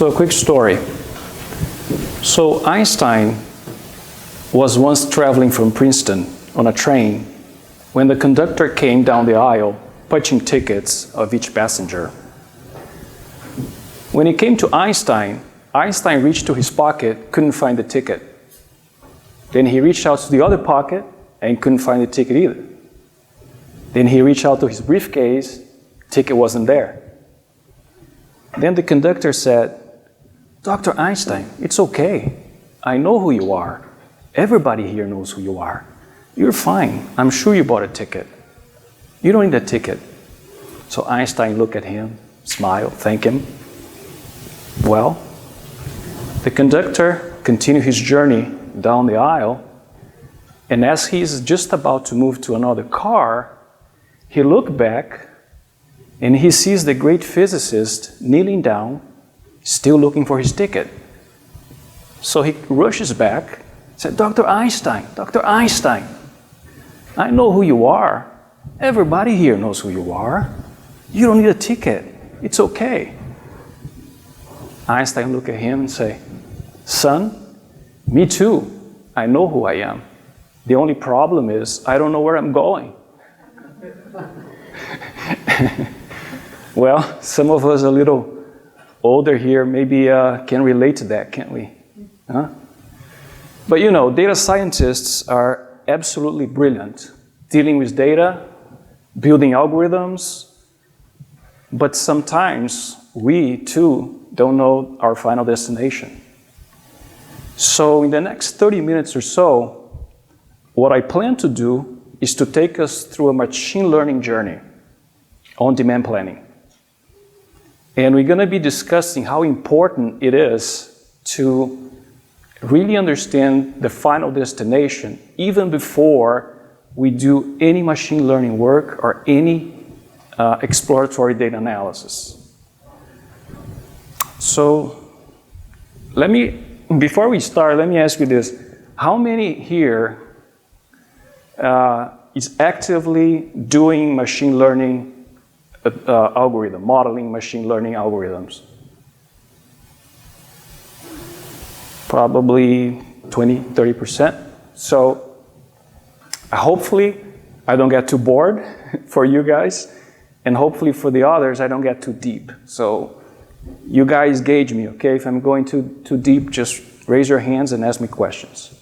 So a quick story. So Einstein was once traveling from Princeton on a train when the conductor came down the aisle punching tickets of each passenger. When he came to Einstein, Einstein reached to his pocket, couldn't find the ticket. Then he reached out to the other pocket and couldn't find the ticket either. Then he reached out to his briefcase, ticket wasn't there. Then the conductor said, "Dr. Einstein, it's okay. I know who you are. Everybody here knows who you are. You're fine. I'm sure you bought a ticket. You don't need a ticket." So Einstein looked at him, smiled, thanked him. Well, the conductor continued his journey down the aisle, and as he's just about to move to another car, he looked back and he sees the great physicist kneeling down, still looking for his ticket. So he rushes back, said, "Dr. Einstein, Dr. Einstein, I know who you are. Everybody here knows who you are. You don't need a ticket. It's okay." Einstein looked at him and said, "Son, me too. I know who I am. The only problem is I don't know where I'm going." Well, some of us a little older here maybe can relate to that, can't we? Huh? But you know, data scientists are absolutely brilliant, dealing with data, building algorithms, but sometimes we too don't know our final destination. So in the next 30 minutes or so, what I plan to do is to take us through a machine learning journey on demand planning. And we're going to be discussing how important it is to really understand the final destination even before we do any machine learning work or any exploratory data analysis. So before we start, let me ask you this. How many here is actively doing machine learning modeling machine learning algorithms? Probably 20, 30%. So hopefully I don't get too bored for you guys, and hopefully for the others I don't get too deep. So you guys gauge me, okay? If I'm going too deep, just raise your hands and ask me questions.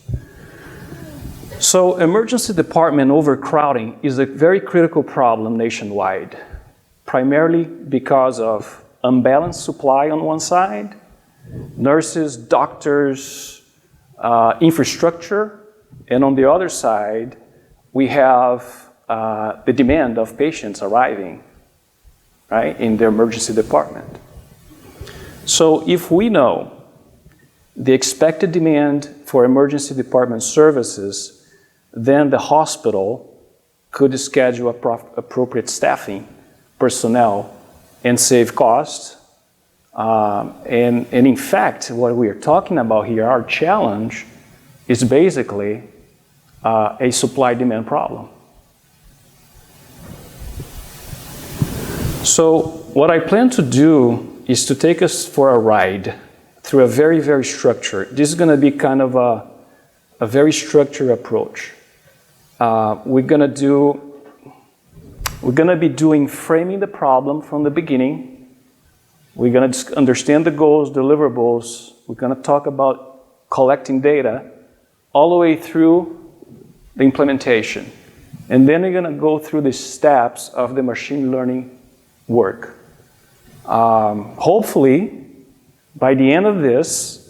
So emergency department overcrowding is a very critical problem nationwide, primarily because of unbalanced supply on one side, nurses, doctors, infrastructure, and on the other side, we have the demand of patients arriving, right, in the emergency department. So if we know the expected demand for emergency department services, then the hospital could schedule appropriate staffing, personnel, and save costs. And in fact, what we are talking about here, our challenge, is basically a supply-demand problem. So what I plan to do is to take us for a ride through a very, very structured. This is going to be kind of a very structured approach. We're going to be doing framing the problem from the beginning. We're going to understand the goals, deliverables. We're going to talk about collecting data all the way through the implementation. And then we're going to go through the steps of the machine learning work. Hopefully, by the end of this,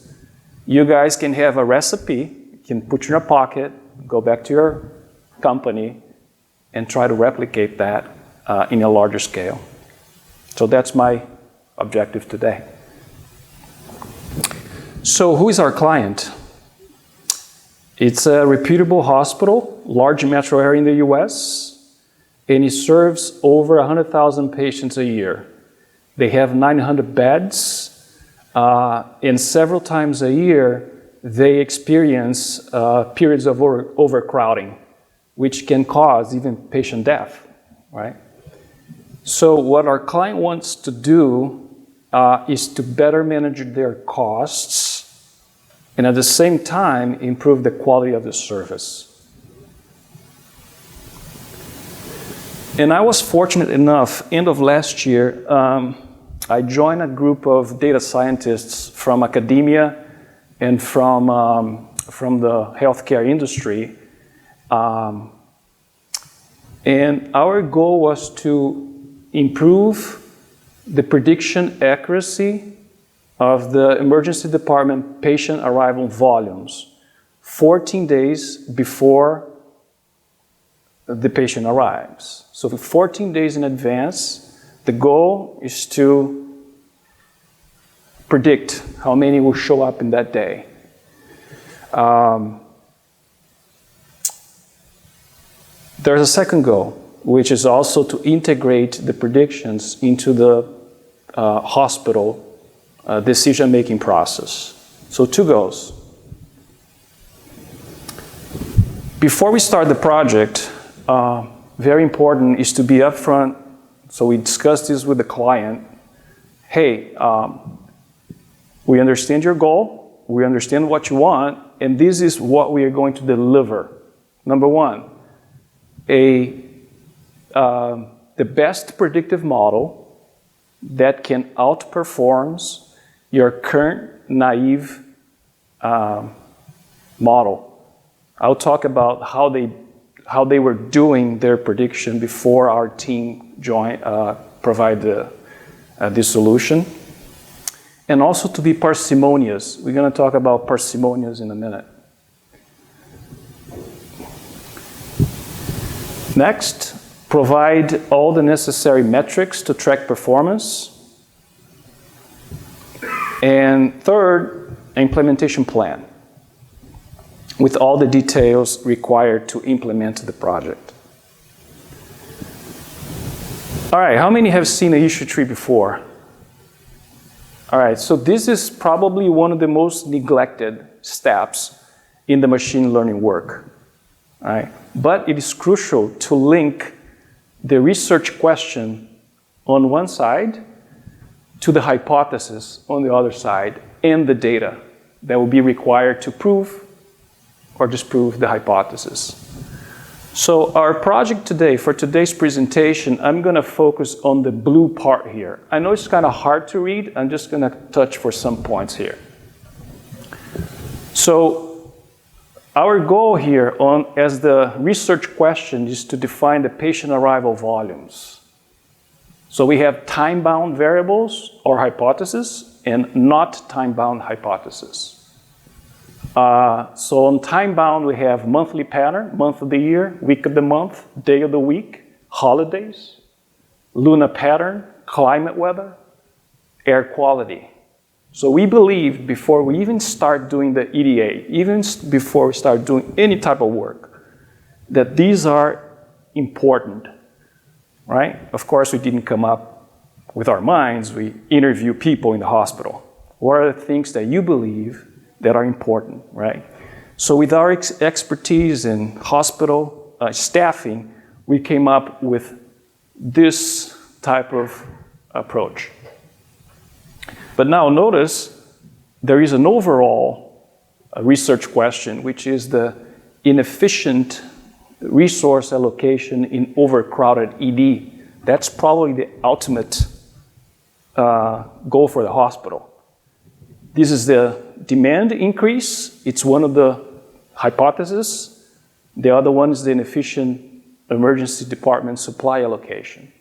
you guys can have a recipe, you can put in your pocket, go back to your company, and try to replicate that in a larger scale. So that's my objective today. So who is our client? It's a reputable hospital, large metro area in the US, and it serves over 100,000 patients a year. They have 900 beds, and several times a year they experience periods of overcrowding, which can cause even patient death, right? So what our client wants to do is to better manage their costs and at the same time improve the quality of the service. And I was fortunate enough, end of last year, I joined a group of data scientists from academia and from the healthcare industry. And our goal was to improve the prediction accuracy of the emergency department patient arrival volumes 14 days before the patient arrives. So 14 days in advance, the goal is to predict how many will show up in that day. There's a second goal, which is also to integrate the predictions into the hospital decision-making process. So 2 goals. Before we start the project, very important is to be upfront. So we discussed this with the client. Hey, we understand your goal, we understand what you want, and this is what we are going to deliver. Number 1, the best predictive model that can outperform your current naive model. I'll talk about how they were doing their prediction before our team provide the solution. And also to be parsimonious. We're going to talk about parsimonious in a minute. Next, provide all the necessary metrics to track performance. And third, implementation plan with all the details required to implement the project. All right, how many have seen an issue tree before? All right, so this is probably one of the most neglected steps in the machine learning work. All right, but it is crucial to link the research question on one side to the hypothesis on the other side and the data that will be required to prove or disprove the hypothesis. So our project today, for today's presentation, I'm going to focus on the blue part here. I know it's kind of hard to read. I'm just going to touch for some points here. So our goal here as the research question is to define the patient arrival volumes. So we have time-bound variables or hypotheses and not time-bound hypotheses. So on time-bound, we have monthly pattern, month of the year, week of the month, day of the week, holidays, lunar pattern, climate weather, air quality. So we believe before we even start doing the EDA, even before we start doing any type of work, that these are important, right? Of course, we didn't come up with our minds. We interview people in the hospital. What are the things that you believe that are important, right? So with our expertise in hospital staffing, we came up with this type of approach. But now notice there is an overall research question, which is the inefficient resource allocation in overcrowded ED. That's probably the ultimate goal for the hospital. This is the demand increase. It's one of the hypotheses. The other one is the inefficient emergency department supply allocation,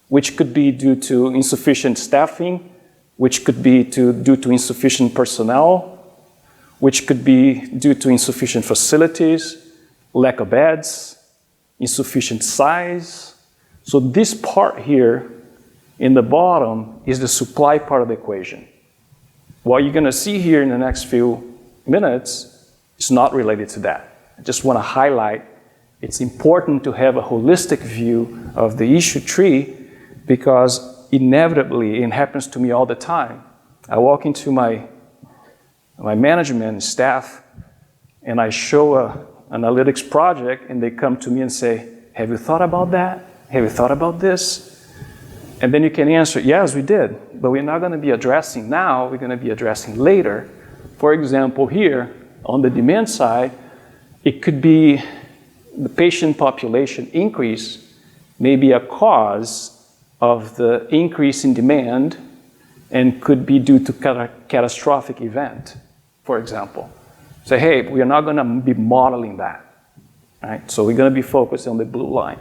which could be due to insufficient staffing, which could be due to insufficient personnel, which could be due to insufficient facilities, lack of beds, insufficient size. So this part here in the bottom is the supply part of the equation. What you're going to see here in the next few minutes is not related to that. I just want to highlight it's important to have a holistic view of the issue tree because inevitably, it happens to me all the time. I walk into my management staff and I show an analytics project and they come to me and say, have you thought about that? Have you thought about this? And then you can answer, yes, we did, but we're not going to be addressing now, we're going to be addressing later. For example, here, on the demand side, it could be the patient population increase may be a cause of the increase in demand and could be due to catastrophic event, for example. Say, hey, we are not going to be modeling that, right? So we're going to be focused on the blue line.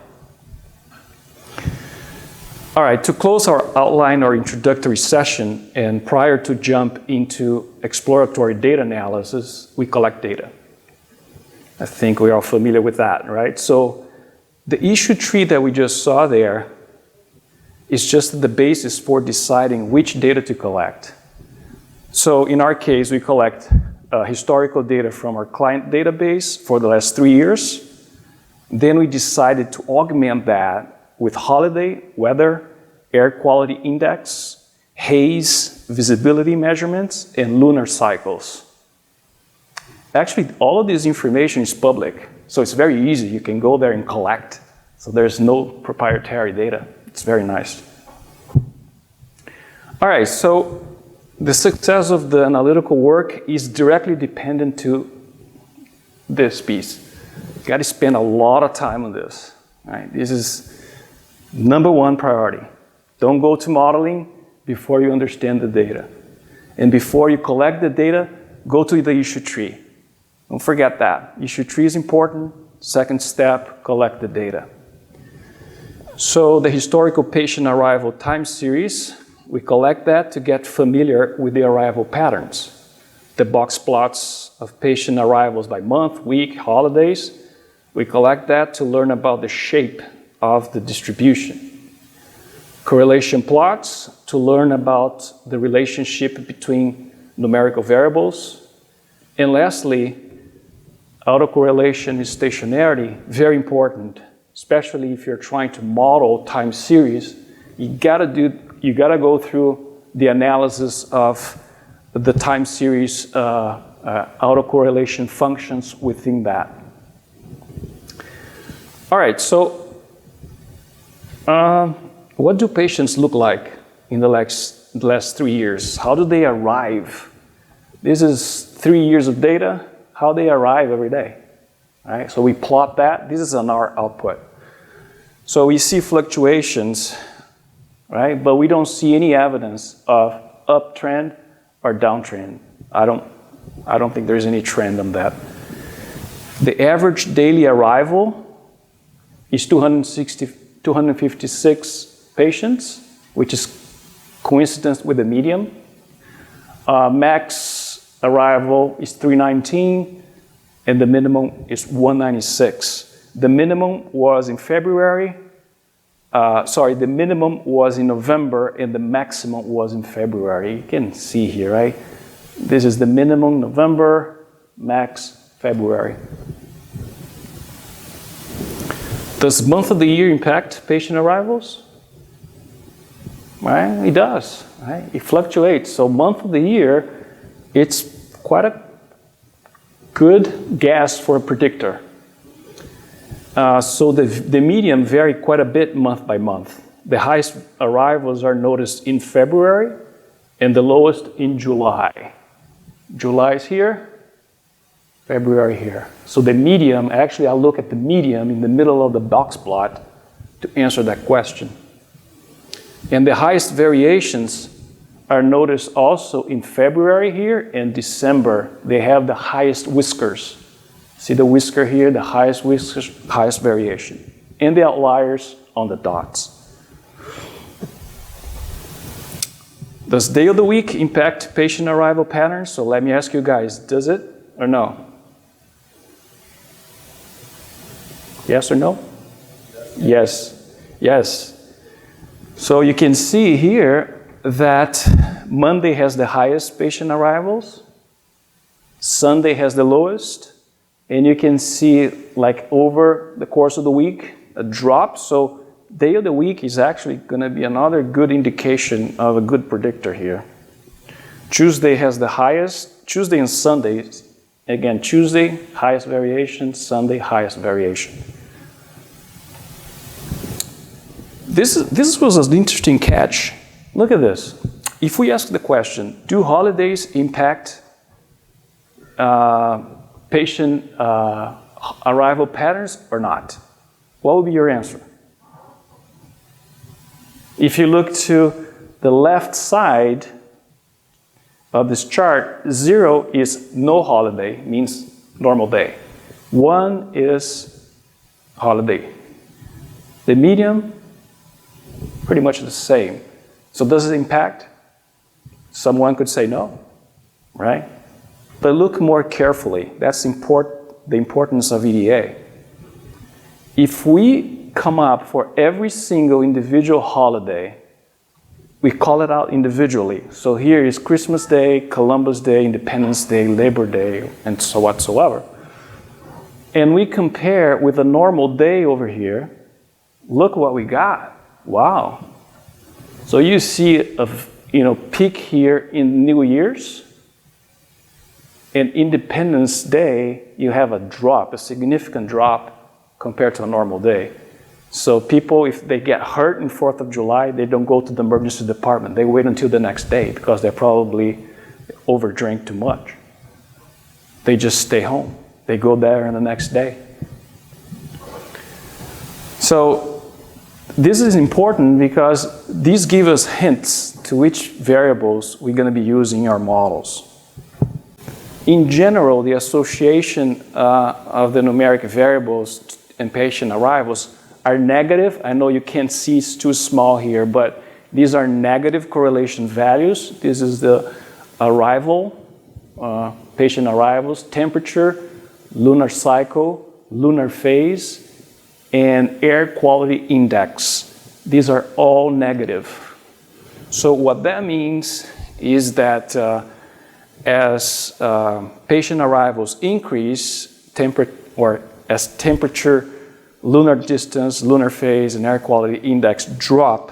All right, to close our outline or introductory session, and prior to jump into exploratory data analysis, we collect data. I think we are familiar with that, right? So the issue tree that we just saw there is just the basis for deciding which data to collect. So in our case, we collect historical data from our client database for the last 3 years. Then we decided to augment that with holiday, weather, air quality index, haze, visibility measurements, and lunar cycles. Actually, all of this information is public, so it's very easy. You can go there and collect. So there's no proprietary data. It's very nice. All right, so the success of the analytical work is directly dependent to this piece. You got to spend a lot of time on this. Right? This is number one priority. Don't go to modeling before you understand the data. And before you collect the data, go to the issue tree. Don't forget that. Issue tree is important. Second step, collect the data. So the historical patient arrival time series, we collect that to get familiar with the arrival patterns. The box plots of patient arrivals by month, week, holidays, we collect that to learn about the shape of the distribution. Correlation plots to learn about the relationship between numerical variables. And lastly, autocorrelation and stationarity, very important, especially if you're trying to model time series. You gotta go through the analysis of the time series autocorrelation functions within that. All right, so what do patients look like in the last 3 years? How do they arrive? This is 3 years of data, how they arrive every day. Right? So we plot that. This is on our output. So we see fluctuations, right? But we don't see any evidence of uptrend or downtrend. I don't think there's any trend on that. The average daily arrival is 256 patients, which is coincidence with the median. Max arrival is 319, and the minimum is 196. The minimum was in February. The minimum was in November, and the maximum was in February. You can see here, right? This is the minimum November, max February. Does month of the year impact patient arrivals? Right? It does. Right? It fluctuates. So month of the year, it's quite a good guess for a predictor. So the median vary quite a bit month by month. The highest arrivals are noticed in February and the lowest in July. July is here, February here. So the median, actually I'll look at the median in the middle of the box plot to answer that question. And the highest variations are noticed also in February here and December. They have the highest whiskers. See the whisker here, the highest whiskers, highest variation. And the outliers on the dots. Does day of the week impact patient arrival patterns? So let me ask you guys, does it or no? Yes or no? Yes. Yes. So you can see here that Monday has the highest patient arrivals, Sunday has the lowest, and you can see like over the course of the week a drop. So day of the week is actually going to be another good indication of a good predictor here. Tuesday has the highest, Tuesday and Sunday, again Tuesday highest variation, Sunday highest variation. This was an interesting catch. Look at this. If we ask the question, do holidays impact patient arrival patterns or not? What would be your answer? If you look to the left side of this chart, 0 is no holiday, means normal day. 1 is holiday. The medium, pretty much the same. So does it impact? Someone could say no, right? But look more carefully. That's the importance of EDA. If we come up for every single individual holiday, we call it out individually. So here is Christmas Day, Columbus Day, Independence Day, Labor Day, and so whatsoever. And we compare with a normal day over here. Look what we got. Wow. So you see a peak here in New Year's. And Independence Day, you have a drop, a significant drop compared to a normal day. So people, if they get hurt in 4th of July, they don't go to the emergency department. They wait until the next day because they probably overdrank too much. They just stay home. They go there on the next day. So this is important because these give us hints to which variables we're going to be using in our models. In general, the association of the numeric variables and patient arrivals are negative. I know you can't see, it's too small here, but these are negative correlation values. This is the arrival, patient arrivals, temperature, lunar cycle, lunar phase, and air quality index. These are all negative. So what that means is that as patient arrivals increase, as temperature, lunar distance, lunar phase, and air quality index drop,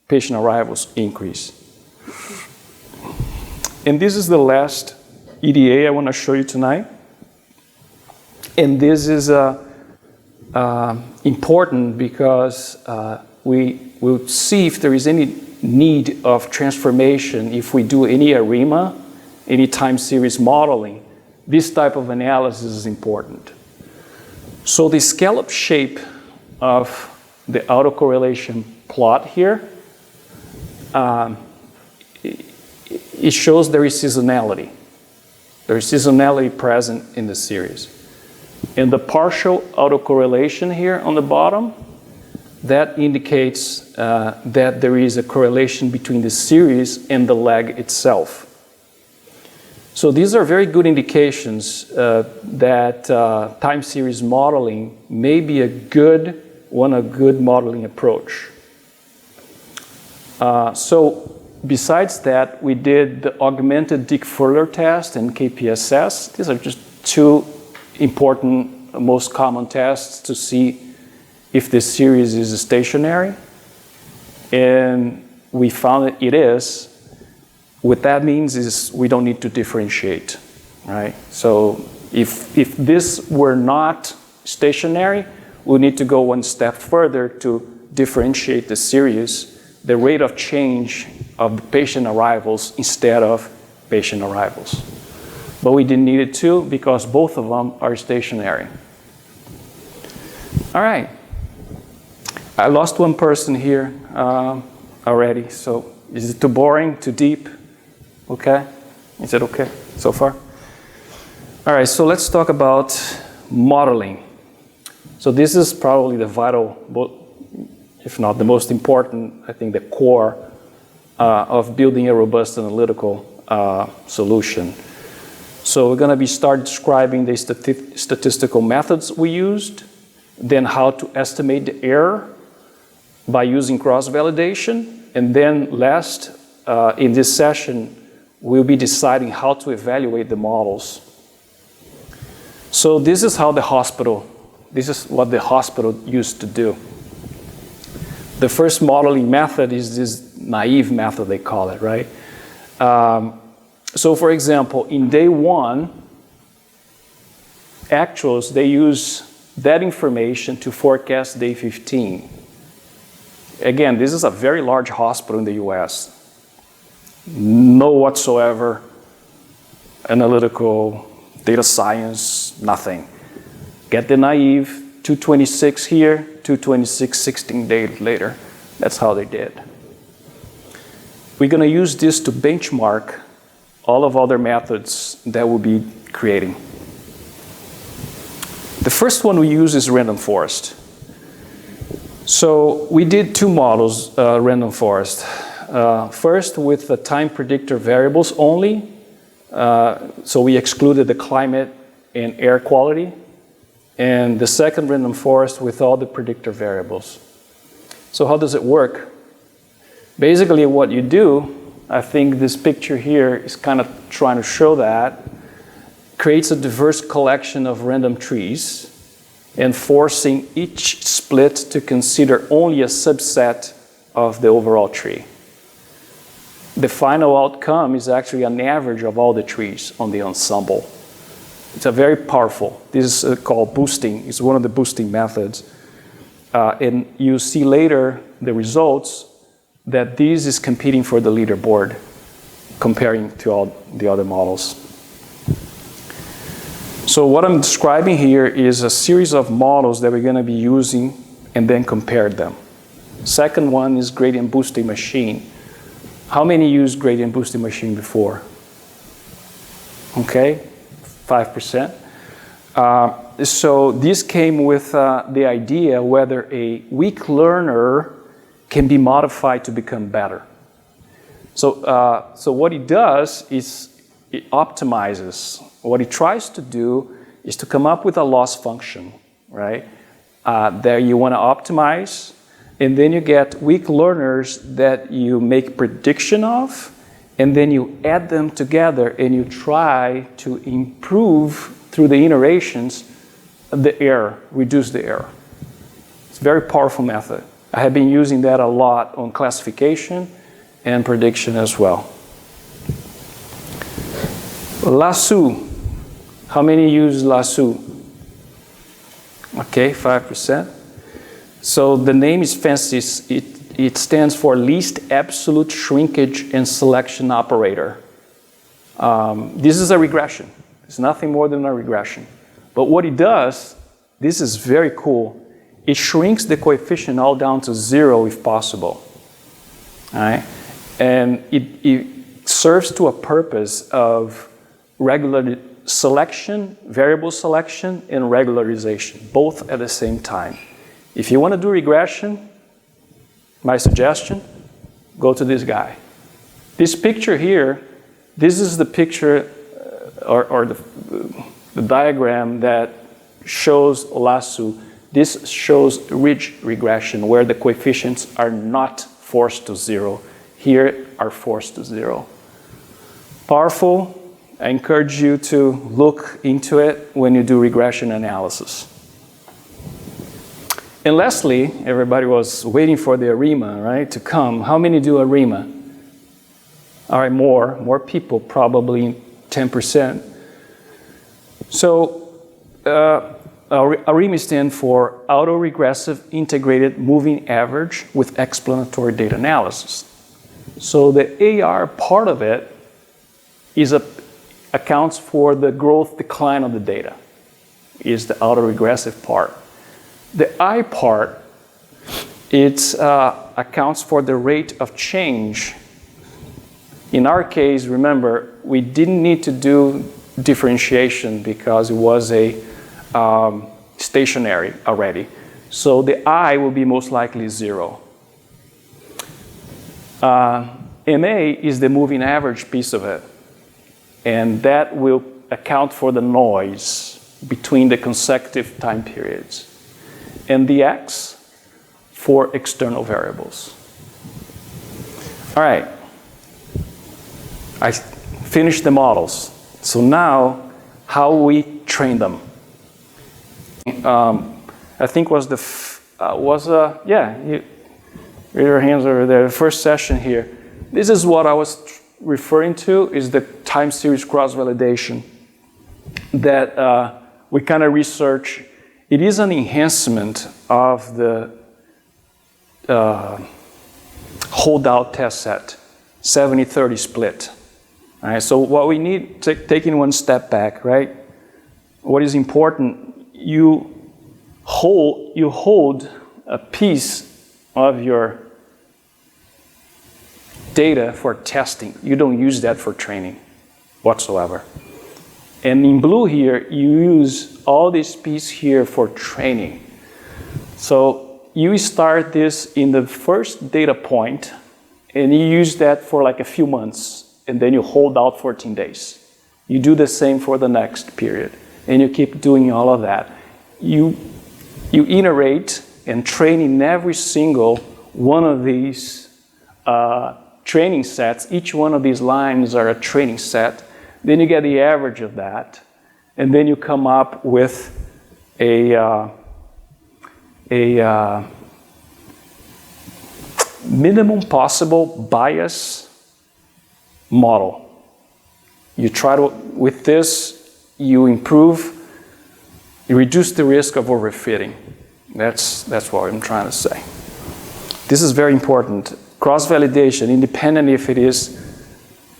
patient arrivals increase. And this is the last EDA I want to show you tonight. And this is important because we will see if there is any need of transformation if we do any ARIMA, any time series modeling. This type of analysis is important. So the scallop shape of the autocorrelation plot here, it shows there is seasonality. There is seasonality present in the series. And the partial autocorrelation here on the bottom, that indicates that there is a correlation between the series and the lag itself. So these are very good indications that time series modeling may be a good modeling approach. So besides that, we did the augmented Dick-Furler test and KPSS. These are just two important, most common tests to see if this series is stationary. And we found that it is. What that means is we don't need to differentiate, right? So if this were not stationary, we need to go one step further to differentiate the series, the rate of change of the patient arrivals instead of patient arrivals. But we didn't need it to because both of them are stationary. All right. I lost one person here already, so is it too boring, too deep? Okay? Is it okay so far? All right, so let's talk about modeling. So this is probably the vital, if not the most important, I think the core of building a robust analytical solution. So we're going to start describing the statistical methods we used, then how to estimate the error by using cross-validation, and then last, in this session, we'll be deciding how to evaluate the models. So this is what the hospital used to do. The first modeling method is this naive method, they call it, right? So for example, in day 1, actuals, they use that information to forecast day 15. Again, this is a very large hospital in the US. No whatsoever analytical, data science, nothing. Get the naive, 226 here, 226 16 days later. That's how they did. We're going to use this to benchmark all of other methods that we'll be creating. The first one we use is random forest. So we did two models, random forest. First with the time predictor variables only. So we excluded the climate and air quality. And the second random forest with all the predictor variables. So how does it work? Basically what you do, I think this picture here is kind of trying to show that, creates a diverse collection of random trees and forcing each split to consider only a subset of the overall tree. The final outcome is actually an average of all the trees on the ensemble. It's a very powerful, this is called boosting, it's one of the boosting methods. And you see later the results that this is competing for the leaderboard comparing to all the other models. So what I'm describing here is a series of models that we're going to be using and then compare them. Second one is gradient boosting machine. How many used gradient boosting machine before? Okay, 5%. So this came with the idea whether a weak learner can be modified to become better. So, so what it does is it optimizes. What it tries to do is to come up with a loss function, right? That you want to optimize, and then you get weak learners that you make prediction of, and then you add them together and you try to improve through the iterations the error, reduce the error. It's a very powerful method. I have been using that a lot on classification and prediction as well. Lasso. How many use lasso? Okay, 5%. So the name is fancy. It stands for least absolute shrinkage and selection operator. This is a regression. It's nothing more than a regression. But what it does, this is very cool. It shrinks the coefficient all down to 0 if possible. All right? And it serves to a purpose of regular selection, variable selection, and regularization, both at the same time. If you want to do regression, my suggestion, go to this guy. This picture here, this is the picture or the diagram that shows lasso. This shows ridge regression where the coefficients are not forced to 0. Here are forced to 0. Powerful. I encourage you to look into it when you do regression analysis. And lastly, everybody was waiting for the ARIMA, right, to come. How many do ARIMA? All right, more people, probably 10%. So ARIMA stands for Autoregressive Integrated Moving Average with Explanatory Data Analysis. So the AR part of it accounts for the growth decline of the data, is the autoregressive part. The I part, it accounts for the rate of change. In our case, remember, we didn't need to do differentiation because it was a stationary already. So the I will be most likely 0. MA is the moving average piece of it. And that will account for the noise between the consecutive time periods. And the X for external variables. All right. I finished the models. So now, how we train them. I think was raise your hands over there, the first session here. This is what I was referring to, is the time series cross-validation that we kind of research. It is an enhancement of the holdout test set, 70-30 split. All right, so what we need, taking one step back, right? What is important, you hold a piece of your data for testing. You don't use that for training whatsoever. And in blue here, you use all this piece here for training. So you start this in the first data point, and you use that for like a few months, and then you hold out 14 days. You do the same for the next period, and you keep doing all of that. You iterate and train in every single one of these training sets. Each one of these lines are a training set. Then you get the average of that, and then you come up with a minimum possible bias model. You try to, with this, you reduce the risk of overfitting. That's what I'm trying to say. This is very important. Cross-validation, independent if it is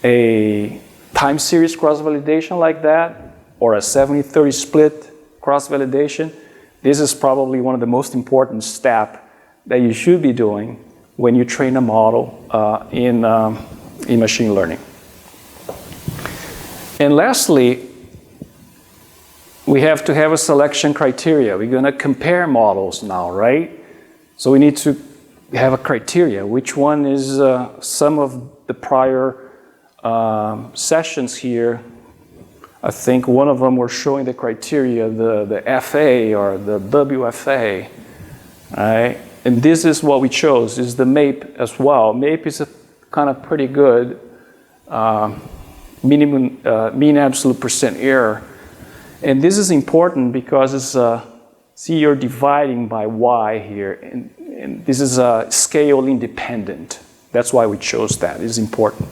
a time series cross-validation like that, or a 70-30 split cross-validation, this is probably one of the most important steps that you should be doing when you train a model in machine learning. And lastly, we have to have a selection criteria. We're going to compare models now, right? So we need to have a criteria. Which one is some of the prior sessions here? I think one of them were showing the criteria, the FA or the WFA, right? And this is what we chose, is the MAPE as well. MAPE is a kind of pretty good mean absolute percent error. And this is important because it's, see, you're dividing by Y here, and this is scale independent. That's why we chose that. It's important.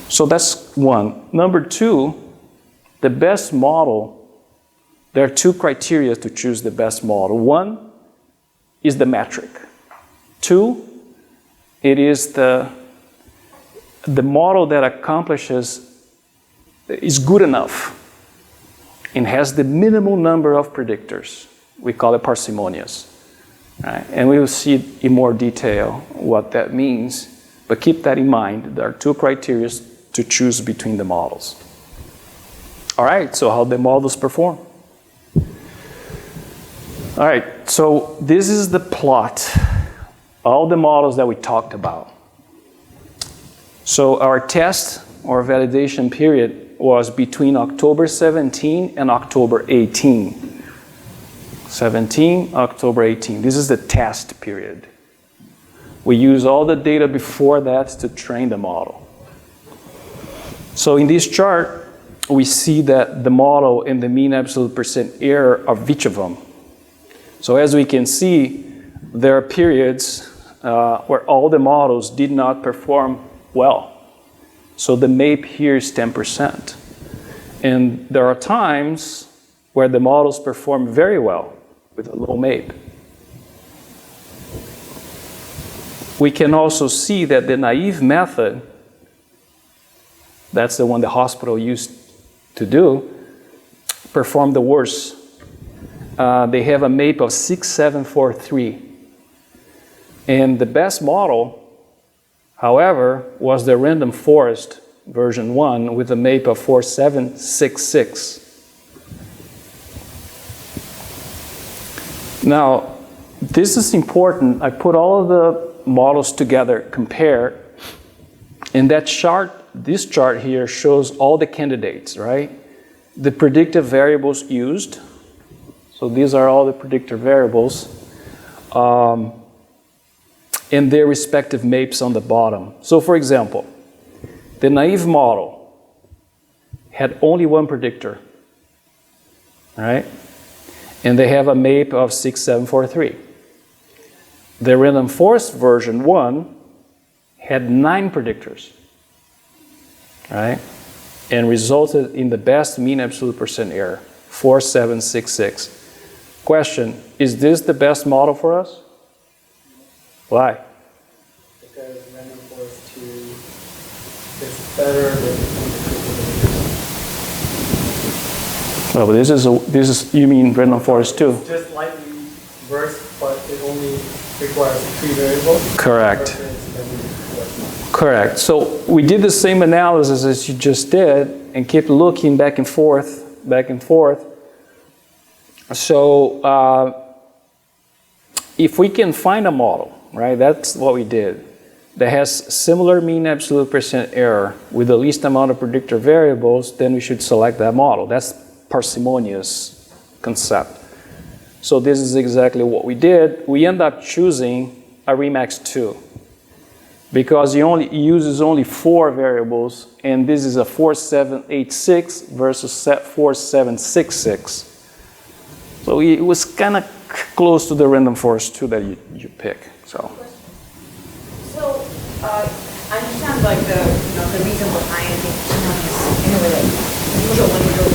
So that's one. Number two, the best model, there are two criteria to choose the best model. One is the metric. Two, it is the model that accomplishes, is good enough and has the minimal number of predictors. We call it parsimonious. Right? And we will see in more detail what that means, but keep that in mind. There are two criteria to choose between the models. All right, so how the models perform. All right, so this is the plot, all the models that we talked about. So our test or validation period was between October 17 and October 18. 17, October 18. This is the test period. We use all the data before that to train the model. So in this chart, we see that the model and the mean absolute percent error of each of them. So as we can see, there are periods where all the models did not perform well. So the MAPE here is 10%. And there are times where the models perform very well with a low MAPE. We can also see that the naive method, that's the one the hospital used to do, performed the worst. They have a MAPE of 6743. And the best model, however, was the random forest version 1 with a MAPE of 4766. Now, this is important. I put all of the models together, compare, and that chart, this chart here shows all the candidates, right? The predictive variables used. So these are all the predictor variables. And their respective MAPEs on the bottom. So for example, the naive model had only one predictor, right? And they have a MAPE of 6743. The random forest version 1 had 9 predictors, right? And resulted in the best mean absolute percent error, 4766. Question, is this the best model for us? Why? Because random forest 2 is better than Well, but this is you mean random forest 2? It's just slightly worse, but it only requires 3 variables. Correct. versus random forest. Correct. So we did the same analysis as you just did and kept looking back and forth, back and forth. So if we can find a model, right, that's what we did, that has similar mean absolute percent error with the least amount of predictor variables, then we should select that model. That's parsimonious concept. So this is exactly what we did. We end up choosing a Remax 2 because it uses only 4 variables, and this is a 4786 versus 4766. So it was kind of close to the random forest 2 that you pick. So I understand like the reason behind it anyway, like usually when you do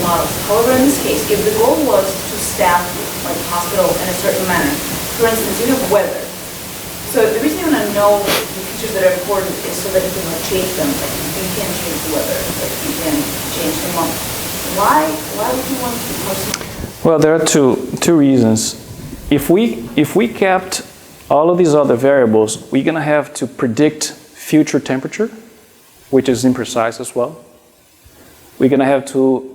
models. However, in this case, if the goal was to staff like hospital in a certain manner, for instance, you have weather. So the reason you want to know the features that are important is so that you can change them. Like you can't change the weather, like you can change the month. Why would you want to personalize? well, there are two reasons. If we kept all of these other variables, we're going to have to predict future temperature, which is imprecise as well. We're going to have to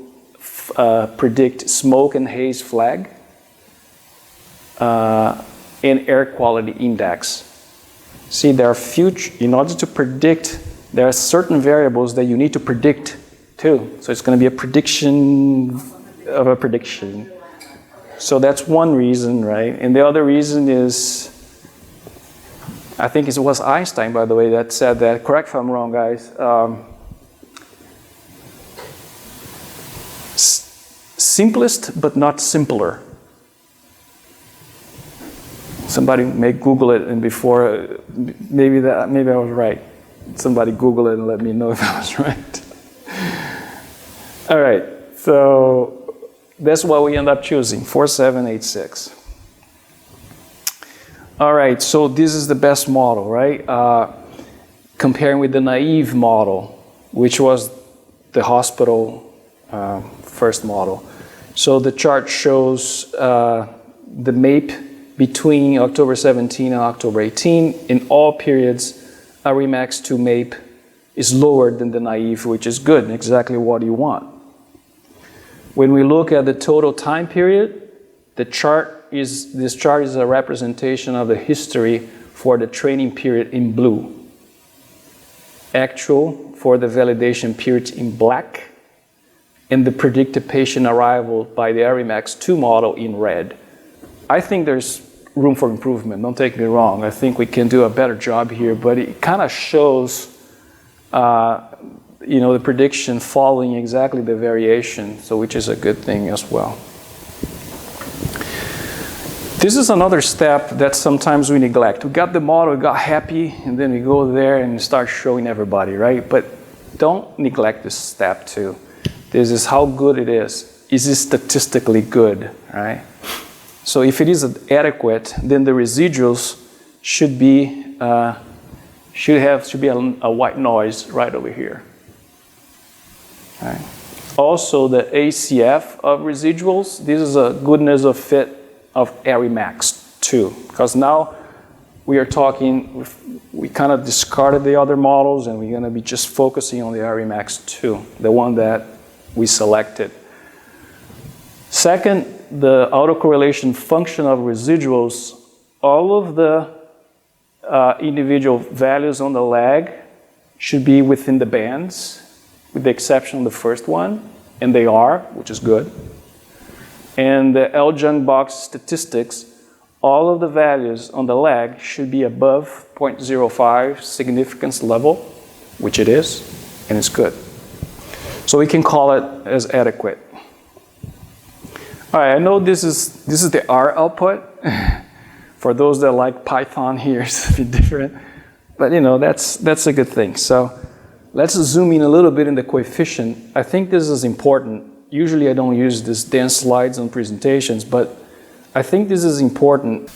predict smoke and haze flag and air quality index. See, there are in order to predict, there are certain variables that you need to predict too. So it's going to be a prediction of a prediction. So that's one reason, right? And the other reason is, I think it was Einstein, by the way, that said that, correct if I'm wrong, guys, simplest but not simpler. Somebody may Google it, and before, maybe I was right. Somebody Google it and let me know if I was right. All right, so that's what we end up choosing, 4786. All right, so this is the best model, right? Comparing with the naive model, which was the hospital first model. So the chart shows the MAPE between October 17 and October 18. In all periods, a Remax 2 MAPE is lower than the naive, which is good, exactly what you want. When we look at the total time period, this chart is a representation of the history for the training period in blue. Actual for the validation period in black, and the predicted patient arrival by the Remax 2 model in red. I think there's room for improvement, don't take me wrong. I think we can do a better job here, but it kind of shows the prediction following exactly the variation, so which is a good thing as well. This is another step that sometimes we neglect. We got the model, we got happy, and then we go there and start showing everybody, right? But don't neglect this step too. This is how good it is. Is it statistically good, right? So if it is adequate, then the residuals should be a white noise right over here. Right. Also, the ACF of residuals, this is a goodness of fit of Remax 2, because now we are talking, we kind of discarded the other models and we're going to be just focusing on the Remax 2, the one that we selected. Second, the autocorrelation function of residuals, all of the individual values on the lag should be within the bands, with the exception of the first one, and they are, which is good. And the L-Jung box statistics, all of the values on the lag should be above 0.05 significance level, which it is, and it's good. So we can call it as adequate. All right, I know this is the R output. For those that like Python here, it's a bit different. But that's a good thing. So let's zoom in a little bit in the coefficient. I think this is important. Usually I don't use these dense slides on presentations, but I think this is important.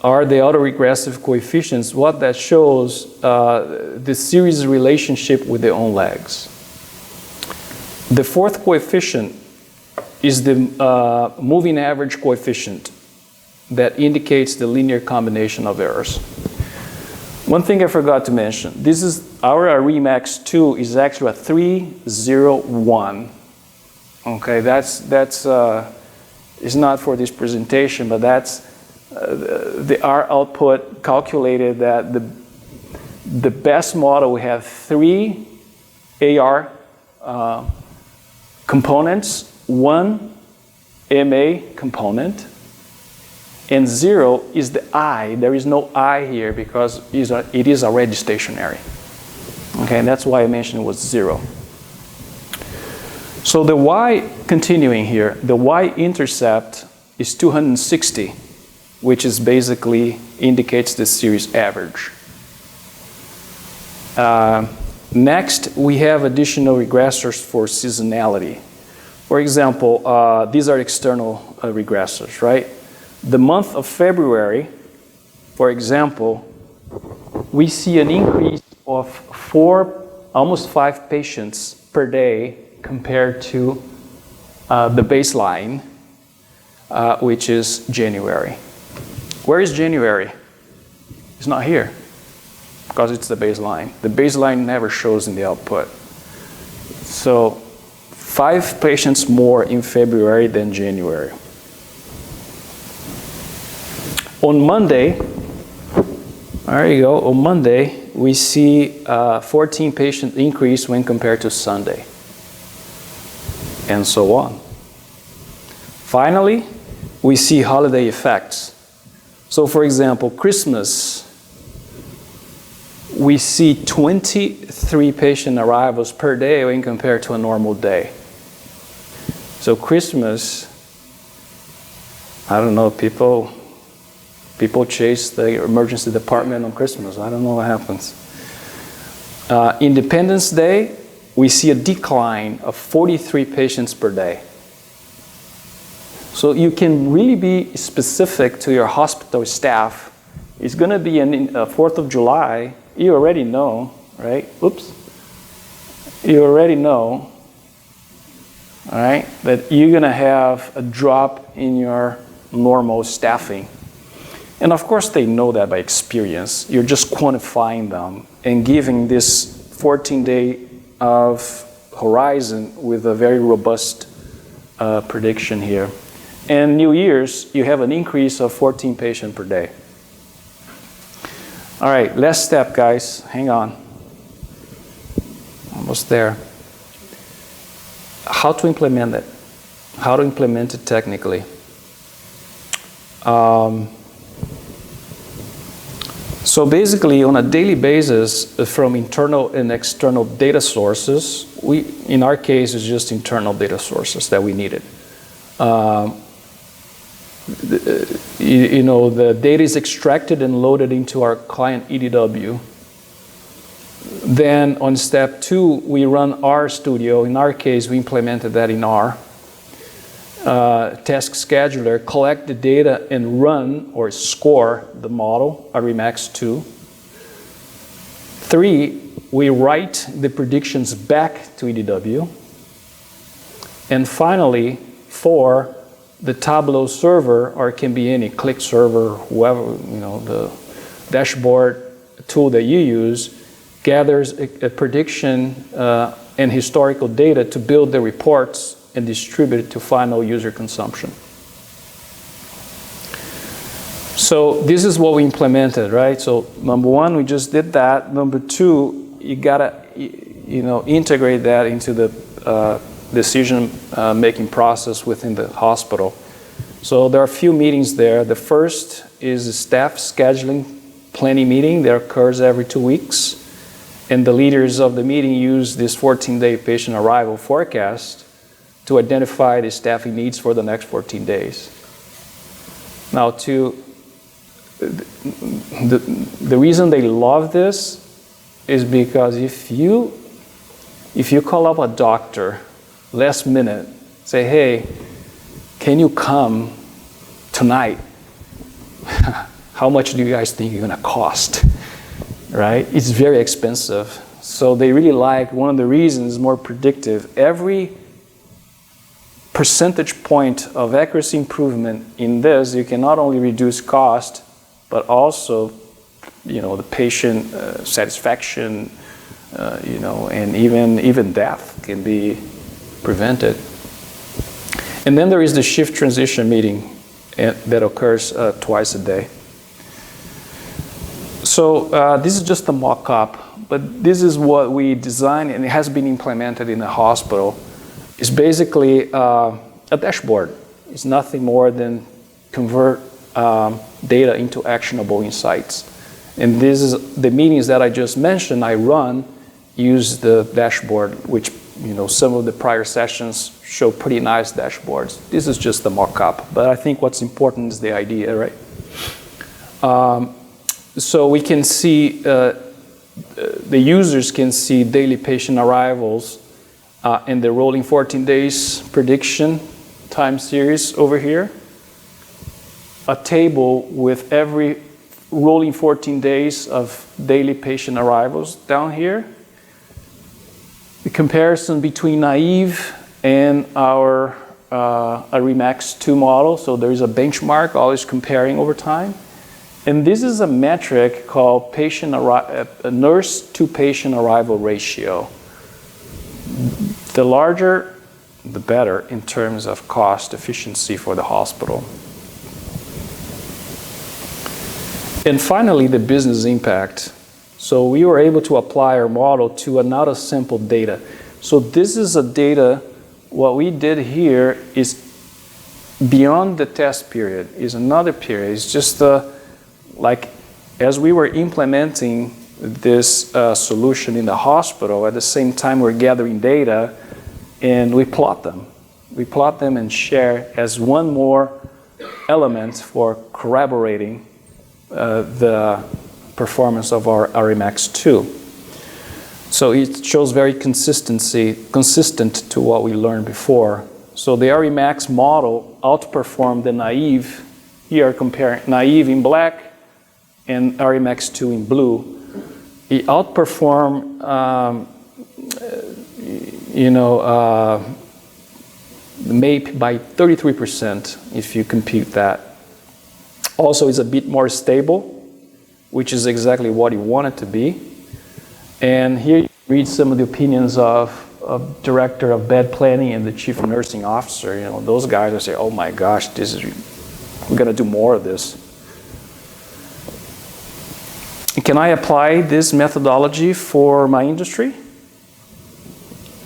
are the autoregressive coefficients. What that shows the series relationship with their own legs. The fourth coefficient is the moving average coefficient that indicates the linear combination of errors. One thing I forgot to mention, this is our Remax 2 is actually a 301. Okay, that's it's not for this presentation, but that's the R output calculated that the best model, we have 3 AR components, 1 MA component, and 0 is the I. There is no I here because it is already stationary. Okay, and that's why I mentioned it was 0. So the Y, continuing here, the Y-intercept is 260, which is basically indicates the series average. Next, we have additional regressors for seasonality. For example, these are external regressors, right? The month of February, for example, we see an increase of 4, almost 5 patients per day compared to the baseline, which is January. Where is January? It's not here because it's the baseline. The baseline never shows in the output. So 5 patients more in February than January. On Monday, there you go, on Monday, we see 14 patient increase when compared to Sunday, and so on. Finally, we see holiday effects. So for example, Christmas, we see 23 patient arrivals per day when compared to a normal day. So Christmas, I don't know, people chase the emergency department on Christmas. I don't know what happens. Independence Day, we see a decline of 43 patients per day. So you can really be specific to your hospital staff. It's going to be a 4th of July. You already know, right? Oops. You already know, all right, that you're going to have a drop in your normal staffing. And of course, they know that by experience. You're just quantifying them and giving this 14-day of horizon with a very robust prediction here. And New Year's, you have an increase of 14 patients per day. All right, last step, guys. Hang on. Almost there. How to implement it? How to implement it technically? So basically, on a daily basis, from internal and external data sources, in our case, it's just internal data sources that we needed. The data is extracted and loaded into our client EDW. Then on step 2, we run R Studio. In our case, we implemented that in R. Task scheduler, collect the data and run or score the model, Remax 2. 3, we write the predictions back to EDW. And finally, 4, the Tableau server, or it can be any Click server, whoever, the dashboard tool that you use, gathers a prediction and historical data to build the reports and distribute it to final user consumption. So this is what we implemented, right? So number 1, we just did that. Number 2, you gotta integrate that into the decision making process within the hospital. So there are a few meetings there. The first is a staff scheduling planning meeting that occurs every 2 weeks. And the leaders of the meeting use this 14-day patient arrival forecast to identify the staffing needs for the next 14 days. Now, the reason they love this is because if you call up a doctor last minute, say, hey, can you come tonight? how much do you guys think you're gonna cost, right? It's very expensive. So they really like, one of the reasons, more predictive. Every percentage point of accuracy improvement in this, you can not only reduce cost, but also, the patient satisfaction, and even death can be prevented. And then there is the shift transition meeting that occurs twice a day. So this is just a mock-up, but this is what we designed, and it has been implemented in the hospital. It's basically a dashboard. It's nothing more than convert data into actionable insights. And this is the meetings that I just mentioned. I run use the dashboard, which some of the prior sessions show pretty nice dashboards. This is just a mock-up, but I think what's important is the idea, right? So we can see, the users can see daily patient arrivals and the rolling 14 days prediction time series over here. A table with every rolling 14 days of daily patient arrivals down here. The comparison between naive and our REMAX 2 model. So there is a benchmark, always comparing over time. And this is a metric called nurse to patient arrival ratio. The larger, the better in terms of cost efficiency for the hospital. And finally, the business impact. So we were able to apply our model to another simple data. So this is a data, what we did here is beyond the test period, is another period. It's just like as we were implementing this solution in the hospital, at the same time we're gathering data and we plot them. We plot them and share as one more element for corroborating the performance of our REMAX 2. So it shows very consistent to what we learned before. So the REMAX model outperformed the naive. Here comparing naive in black and REMAX 2 in blue. It outperformed, MAPE by 33% if you compute that. Also, it's a bit more stable, which is exactly what you want it to be. And here you read some of the opinions of director of bed planning and the chief nursing officer. Those guys are saying, "Oh my gosh, we're going to do more of this." Can I apply this methodology for my industry?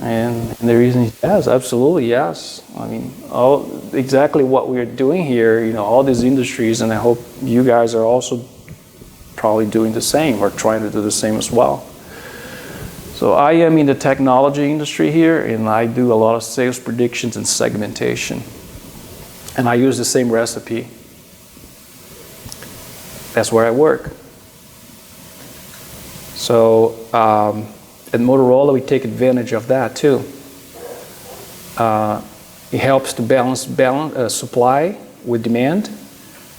And the reason is yes, absolutely yes. I mean, exactly what we're doing here, all these industries, and I hope you guys are also probably doing the same or trying to do the same as well. So I am in the technology industry here, and I do a lot of sales predictions and segmentation. And I use the same recipe. That's where I work. So at Motorola, we take advantage of that too. It helps to balance supply with demand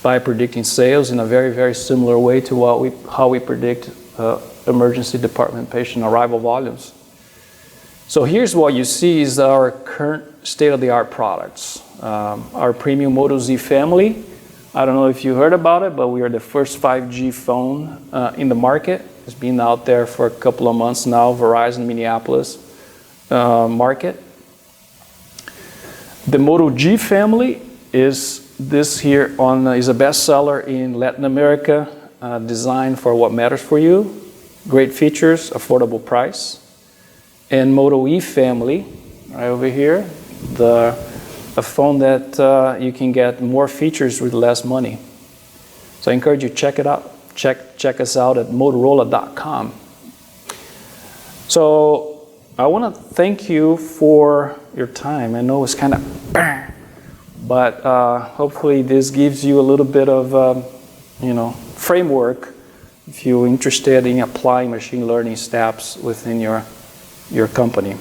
by predicting sales in a very, very similar way to how we predict emergency department patient arrival volumes. So here's what you see is our current state-of-the-art products. Our premium Moto Z family. I don't know if you heard about it, but we are the first 5G phone in the market. It's been out there for a couple of months now, Verizon Minneapolis market. The Moto G family is this here is a bestseller in Latin America, designed for what matters for you. Great features, affordable price. And Moto E family, right over here, a phone that you can get more features with less money. So I encourage you to check it out. Check us out at Motorola.com. So I want to thank you for your time. I know it's kind of, but hopefully this gives you a little bit of, framework if you're interested in applying machine learning steps within your company.